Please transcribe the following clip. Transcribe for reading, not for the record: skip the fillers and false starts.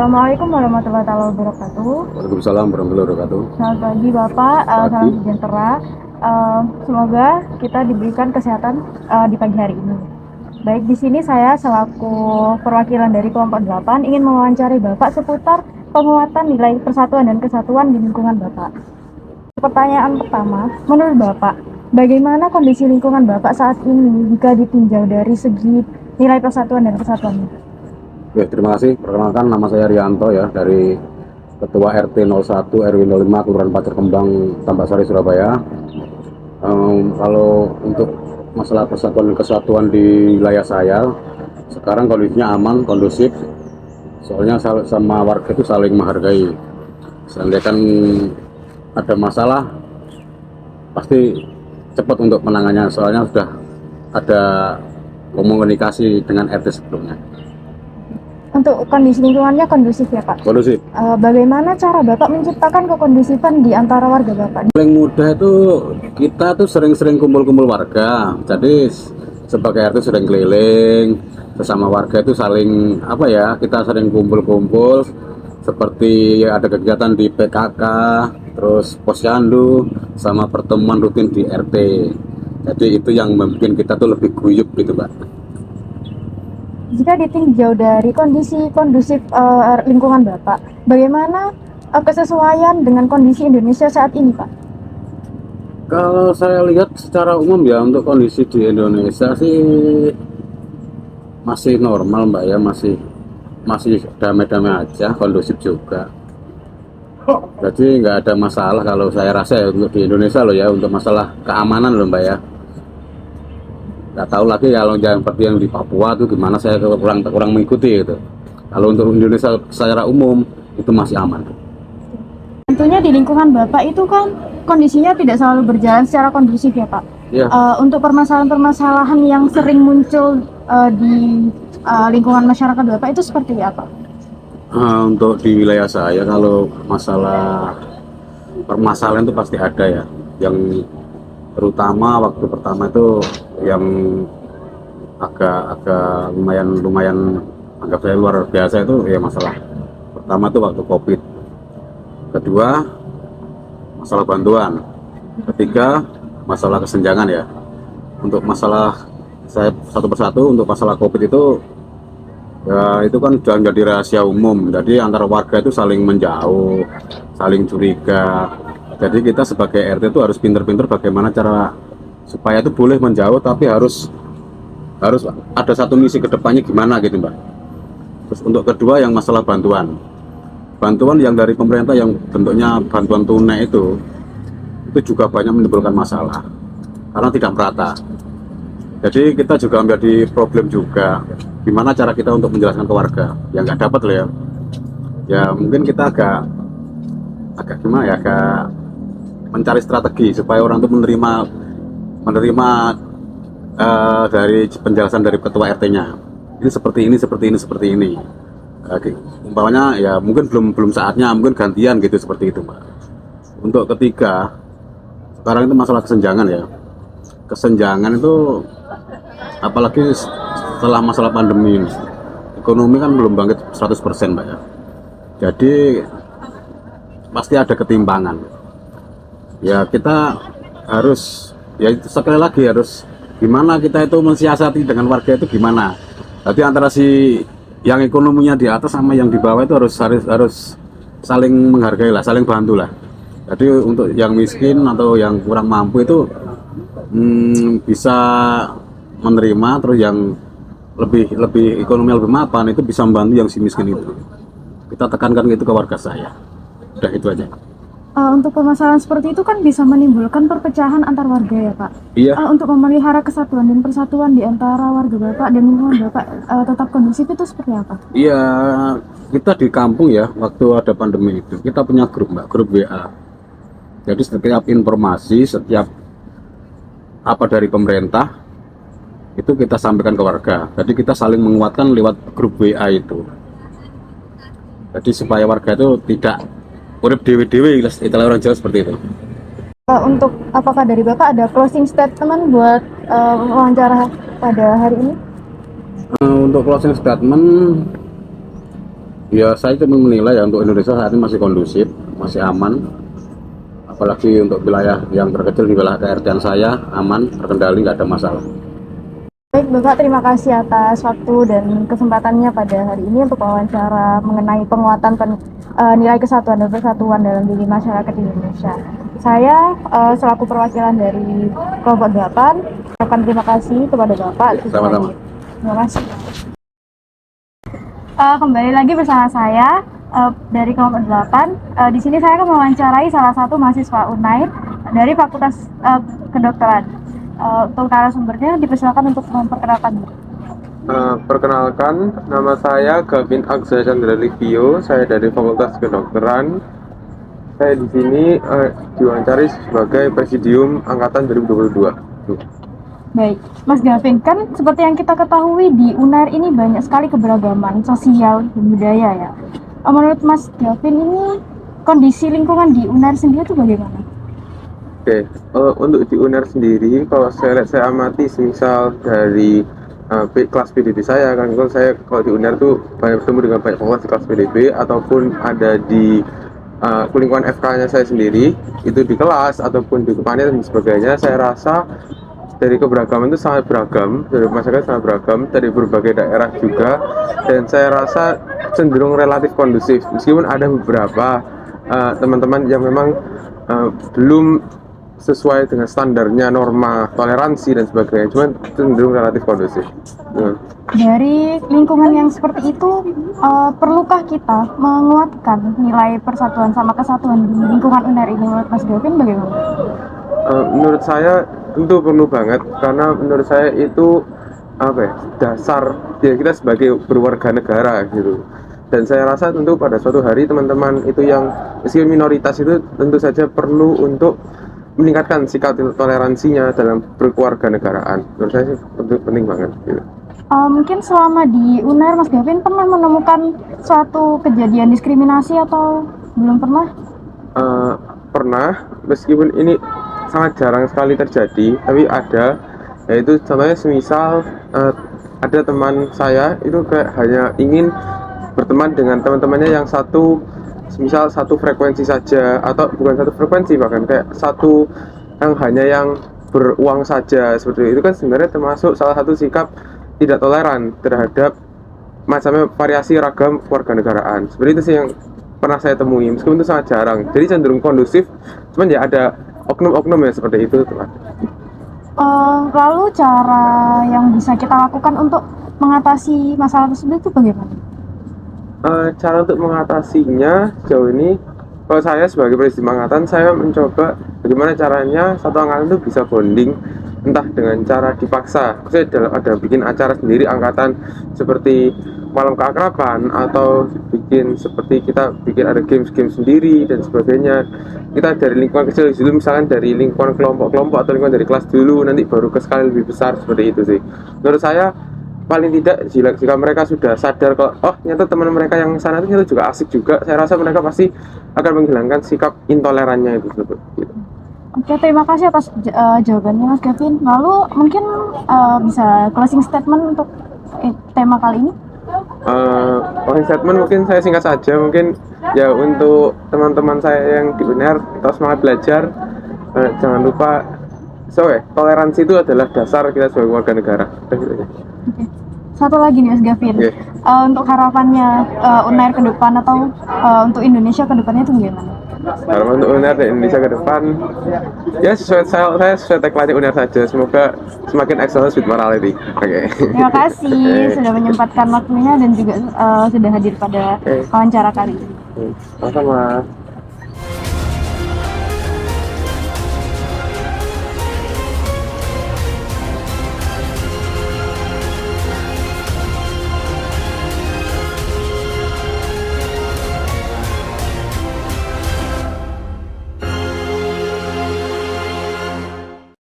Assalamualaikum warahmatullahi wabarakatuh. Waalaikumsalam warahmatullahi wabarakatuh. Selamat pagi Bapak, salam Pagi. sejahtera. Semoga kita diberikan kesehatan di pagi hari ini. Baik, di sini saya selaku perwakilan dari kelompok 8 ingin mewawancari Bapak seputar penguatan nilai persatuan dan kesatuan di lingkungan Bapak. Pertanyaan pertama, menurut Bapak, bagaimana kondisi lingkungan Bapak saat ini jika ditinjau dari segi nilai persatuan dan kesatuan? Oke, terima kasih. Perkenalkan, nama saya Rianto ya, dari Ketua RT 01 RW 05 Kelurahan Pasir Kembang, Tambak Surabaya. Kalau untuk masalah persatuan dan kesatuan di wilayah saya, sekarang kondisinya aman, kondusif. Soalnya sama warga itu saling menghargai. Seandainya kan ada masalah, pasti cepat untuk menangannya. Soalnya sudah ada komunikasi dengan RT sebelumnya. Untuk kondisi lingkungannya kondusif ya Pak? Kondusif. Bagaimana cara Bapak menciptakan kekondusifan di antara warga Bapak? Paling mudah itu kita tuh sering-sering kumpul-kumpul warga. Jadi sebagai RT sering keliling, sesama warga itu saling apa ya, kita sering kumpul-kumpul seperti ada kegiatan di PKK, terus posyandu, sama pertemuan rutin di RT. Jadi itu yang membuat kita tuh lebih guyup gitu, Pak. Jika ditinjau dari kondisi kondusif lingkungan Bapak, bagaimana kesesuaian dengan kondisi Indonesia saat ini Pak? Kalau saya lihat secara umum ya, untuk kondisi di Indonesia sih masih normal Mbak ya, masih masih damai-damai aja, kondusif juga. Jadi nggak ada masalah kalau saya rasa ya, untuk di Indonesia loh ya, untuk masalah keamanan loh Mbak ya. Nggak tahu lagi kalau yang seperti yang di Papua tuh gimana, saya kurang mengikuti gitu. Kalau untuk Indonesia secara umum itu masih aman. Tentunya di lingkungan Bapak itu kan kondisinya tidak selalu berjalan secara kondusif ya Pak. Ya, Untuk permasalahan-permasalahan yang sering muncul di lingkungan masyarakat Bapak itu seperti apa? untuk di wilayah saya kalau masalah permasalahan itu pasti ada ya. Yang terutama waktu pertama itu yang agak lumayan anggap saya luar biasa itu ya, masalah pertama itu waktu COVID. Kedua, masalah bantuan. Ketiga, masalah kesenjangan ya. Untuk masalah saya satu persatu, untuk masalah COVID itu ya, itu kan sudah menjadi rahasia umum. Jadi antara warga itu saling menjauh, saling curiga. Jadi kita sebagai RT itu harus pinter-pinter bagaimana cara supaya itu boleh menjauh, tapi harus harus ada satu misi kedepannya gimana gitu Mbak. Terus untuk kedua yang masalah bantuan. Bantuan yang dari pemerintah yang bentuknya bantuan tunai itu juga banyak menimbulkan masalah karena tidak merata. Jadi kita juga menjadi problem juga, gimana cara kita untuk menjelaskan ke warga yang nggak dapat loh ya. Ya mungkin kita agak gimana ya, agak mencari strategi supaya orang itu menerima dari penjelasan dari ketua RT-nya. Ini seperti ini, seperti ini, seperti ini. Umpamanya ya mungkin belum saatnya, mungkin gantian gitu, seperti itu Mbak. Untuk ketiga, sekarang itu masalah kesenjangan ya. Kesenjangan itu apalagi setelah masalah pandemi ini, ekonomi kan belum bangkit 100% Mbak ya. Jadi pasti ada ketimpangan. Ya kita harus, ya itu sekali lagi harus gimana kita itu mensiasati dengan warga itu gimana. Jadi antara si yang ekonominya di atas sama yang di bawah itu harus saling menghargai lah, saling bantu lah. Jadi untuk yang miskin atau yang kurang mampu itu bisa menerima, terus yang lebih ekonomi lebih mapan itu bisa membantu yang si miskin itu. Kita tekankan gitu ke warga saya. Udah itu aja. Untuk permasalahan seperti itu kan bisa menimbulkan perpecahan antar warga ya Pak. Iya. Untuk memelihara kesatuan dan persatuan di antara warga Bapak dan lingkungan Bapak tetap kondusif itu seperti apa? Iya, kita di kampung ya, waktu ada pandemi itu kita punya grup Mbak, grup WA. Jadi setiap informasi, setiap apa dari pemerintah itu kita sampaikan ke warga. Jadi kita saling menguatkan lewat grup WA itu. Jadi supaya warga itu tidak urip dewe-dewe, istilah orang Jawa seperti itu. Untuk apakah dari Bapak ada closing statement buat wawancara pada hari ini? Untuk closing statement, Ya saya cuma menilai ya untuk Indonesia saat ini masih kondusif, masih aman. Apalagi untuk wilayah yang terkecil di wilayah KRT saya aman, terkendali, nggak ada masalah. Baik Bapak, terima kasih atas waktu dan kesempatannya pada hari ini untuk wawancara mengenai penguatan nilai kesatuan dan persatuan dalam diri masyarakat Indonesia. Saya selaku perwakilan dari kelompok 8 ucapkan terima kasih kepada Bapak. Sama-sama. Terima kasih. Kembali lagi bersama saya dari kelompok 8. Di sini saya akan mewawancarai salah satu mahasiswa UNAIR dari Fakultas Kedokteran. Untuk narasumbernya dipersilakan untuk memperkenalkan diri. Perkenalkan, nama saya Gavin Aksa Chandra Livio. Saya dari Fakultas Kedokteran. Saya di sini diwawancari sebagai Presidium Angkatan 2022. Baik, Mas Gavin, kan seperti yang kita ketahui di UNAIR ini banyak sekali keberagaman sosial dan budaya ya. Menurut Mas Gavin ini kondisi lingkungan di UNAIR sendiri itu bagaimana? Oke, untuk di UNER sendiri, kalau saya amati semisal dari kelas PDB saya, kan kalau di UNER tuh banyak bertemu dengan banyak fakultas di kelas PDB ataupun ada di lingkungan FK-nya saya sendiri, itu di kelas ataupun di kepanitiaan dan sebagainya. Saya rasa dari keberagaman itu sangat beragam, dari masyarakat sangat beragam, dari berbagai daerah juga, dan saya rasa cenderung relatif kondusif, meskipun ada beberapa teman-teman yang memang belum sesuai dengan standarnya norma toleransi dan sebagainya, cuman cenderung relatif kondusif. Dari lingkungan yang seperti itu, perlukah kita menguatkan nilai persatuan sama kesatuan di lingkungan UNAIR ini? Menurut Mas Gavin bagaimana? Menurut saya tentu perlu banget, karena menurut saya itu dasar ya kita sebagai berwarga negara gitu. Dan saya rasa tentu pada suatu hari teman-teman itu yang meskipun minoritas itu tentu saja perlu untuk meningkatkan sikap toleransinya dalam berkewarganegaraan. Menurut saya sih penting banget gitu. Mungkin selama di UNAIR Mas Gavin pernah menemukan suatu kejadian diskriminasi atau belum pernah? Pernah, meskipun ini sangat jarang sekali terjadi, tapi ada. Yaitu contohnya semisal ada teman saya itu kayak hanya ingin berteman dengan teman-temannya yang misal satu frekuensi saja, atau bukan satu frekuensi, bahkan kayak satu yang beruang saja, seperti itu kan sebenarnya termasuk salah satu sikap tidak toleran terhadap macamnya variasi ragam kewarganegaraan. Seperti itu sih yang pernah saya temui, meskipun itu sangat jarang, jadi cenderung kondusif, cuman ya ada oknum-oknum ya seperti itu tuh. Lalu cara yang bisa kita lakukan untuk mengatasi masalah tersebut itu bagaimana? Cara untuk mengatasinya sejauh ini, kalau saya sebagai presidium angkatan, saya mencoba bagaimana caranya satu angkatan itu bisa bonding, entah dengan cara dipaksa. Saya ada bikin acara sendiri angkatan seperti malam keakraban, atau kita bikin ada games-games sendiri dan sebagainya. Kita dari lingkungan kecil dulu, misalkan dari lingkungan kelompok-kelompok atau lingkungan dari kelas dulu, nanti baru ke skala lebih besar, seperti itu sih. Menurut saya paling tidak jika mereka sudah sadar kalau ternyata teman mereka yang sana itu ternyata juga asik juga, saya rasa mereka pasti akan menghilangkan sikap intolerannya itu gitu. Oke, terima kasih atas jawabannya Mas Gavin. Lalu mungkin bisa closing statement untuk tema kali ini? Closing statement mungkin saya singkat saja, mungkin ya untuk teman-teman saya yang di UNER, tetap semangat belajar, jangan lupa toleransi itu adalah dasar kita sebagai warga negara. Oke. Satu lagi nih Mas Gavin, untuk harapannya UNAIR ke depan atau untuk Indonesia ke depannya itu gimana? Harapan untuk UNER di Indonesia ke depan, ya saya sesuai tagline UNER saja, semoga semakin excellence with morality. Oke. Terima kasih sudah menyempatkan waktunya dan juga sudah hadir pada wawancara kali ini. Sama-sama.